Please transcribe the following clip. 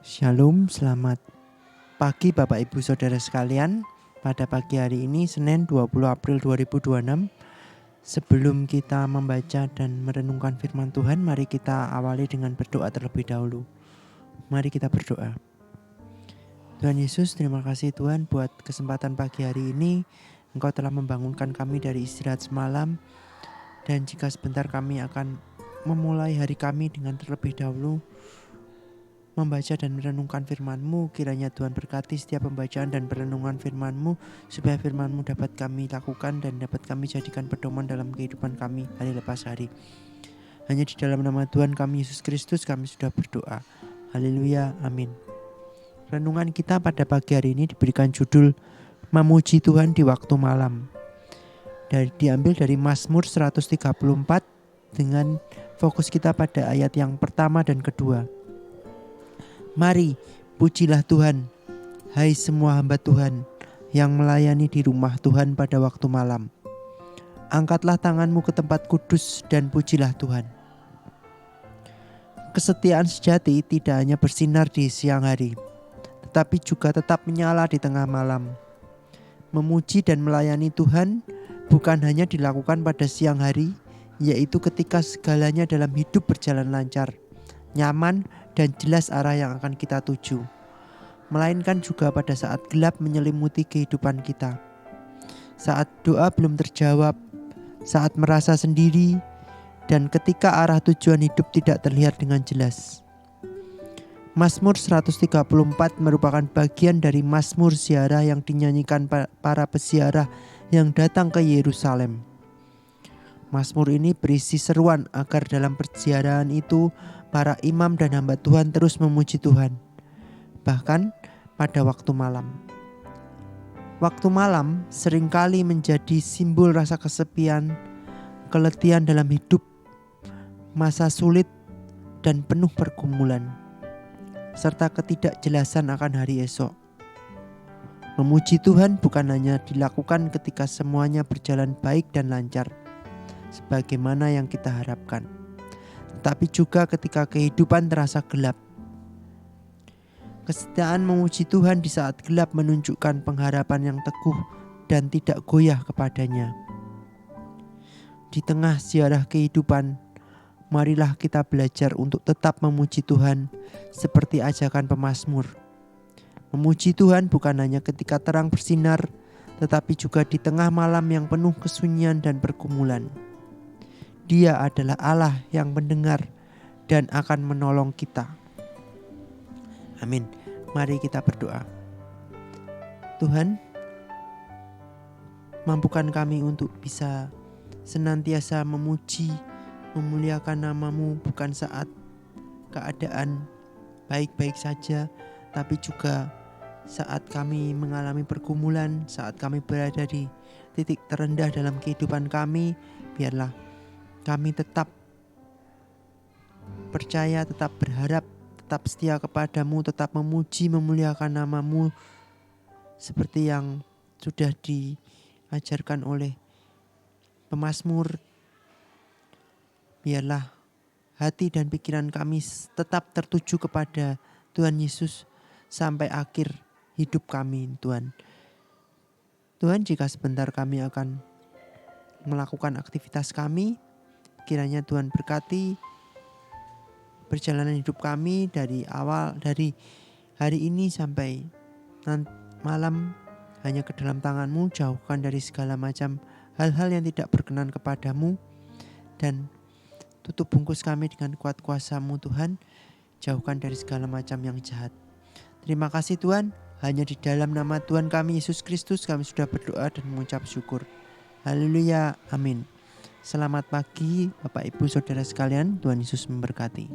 Shalom, selamat pagi Bapak Ibu Saudara sekalian. Pada pagi hari ini Senin 20 April 2026, sebelum kita membaca dan merenungkan firman Tuhan, mari kita awali dengan berdoa terlebih dahulu. Mari kita berdoa. Tuhan Yesus, terima kasih Tuhan buat kesempatan pagi hari ini. Engkau telah membangunkan kami dari istirahat semalam, dan jika sebentar kami akan memulai hari kami dengan terlebih dahulu membaca dan merenungkan firman-Mu, kiranya Tuhan berkati setiap pembacaan dan perenungan firman-Mu, supaya firman-Mu dapat kami lakukan dan dapat kami jadikan pedoman dalam kehidupan kami hari lepas hari. Hanya di dalam nama Tuhan kami Yesus Kristus kami sudah berdoa. Haleluya, amin. Renungan kita pada pagi hari ini diberikan judul Memuji Tuhan di Waktu Malam. Diambil dari Mazmur 134 dengan fokus kita pada ayat yang pertama dan kedua. Mari, pujilah Tuhan, hai semua hamba Tuhan yang melayani di rumah Tuhan pada waktu malam. Angkatlah tanganmu ke tempat kudus dan pujilah Tuhan. Kesetiaan sejati tidak hanya bersinar di siang hari, tetapi juga tetap menyala di tengah malam. Memuji dan melayani Tuhan bukan hanya dilakukan pada siang hari, yaitu ketika segalanya dalam hidup berjalan lancar, nyaman, dan jelas arah yang akan kita tuju, melainkan juga pada saat gelap menyelimuti kehidupan kita, saat doa belum terjawab, saat merasa sendiri, dan ketika arah tujuan hidup tidak terlihat dengan jelas. Mazmur 134 merupakan bagian dari Mazmur ziarah yang dinyanyikan para peziarah yang datang ke Yerusalem. Mazmur ini berisi seruan agar dalam perziarahan itu para imam dan hamba Tuhan terus memuji Tuhan, bahkan pada waktu malam. Waktu malam seringkali menjadi simbol rasa kesepian, keletihan dalam hidup, masa sulit dan penuh pergumulan, serta ketidakjelasan akan hari esok. Memuji Tuhan bukan hanya dilakukan ketika semuanya berjalan baik dan lancar, sebagaimana yang kita harapkan, tetapi juga ketika kehidupan terasa gelap. Kesetiaan memuji Tuhan di saat gelap menunjukkan pengharapan yang teguh dan tidak goyah kepadanya. Di tengah ziarah kehidupan, marilah kita belajar untuk tetap memuji Tuhan seperti ajakan pemazmur. Memuji Tuhan bukan hanya ketika terang bersinar, tetapi juga di tengah malam yang penuh kesunyian dan pergumulan. Dia adalah Allah yang mendengar dan akan menolong kita. Amin. Mari kita berdoa. Tuhan, mampukan kami untuk bisa senantiasa memuji, memuliakan nama-Mu bukan saat keadaan baik-baik saja, tapi juga saat kami mengalami pergumulan, saat kami berada di titik terendah dalam kehidupan kami. Biarlah kami tetap percaya, tetap berharap, tetap setia kepadamu, tetap memuji, memuliakan nama-Mu seperti yang sudah diajarkan oleh pemazmur. Biarlah hati dan pikiran kami tetap tertuju kepada Tuhan Yesus sampai akhir hidup kami, Tuhan. Tuhan, jika sebentar kami akan melakukan aktivitas kami, kiranya Tuhan berkati perjalanan hidup kami dari hari ini sampai malam, hanya ke dalam tangan-Mu. Jauhkan dari segala macam hal-hal yang tidak berkenan kepadamu, dan tutup bungkus kami dengan kuat kuasa-Mu Tuhan. Jauhkan dari segala macam yang jahat. Terima kasih Tuhan, hanya di dalam nama Tuhan kami Yesus Kristus kami sudah berdoa dan mengucap syukur. Haleluya, amin. Selamat pagi Bapak Ibu Saudara sekalian, Tuhan Yesus memberkati.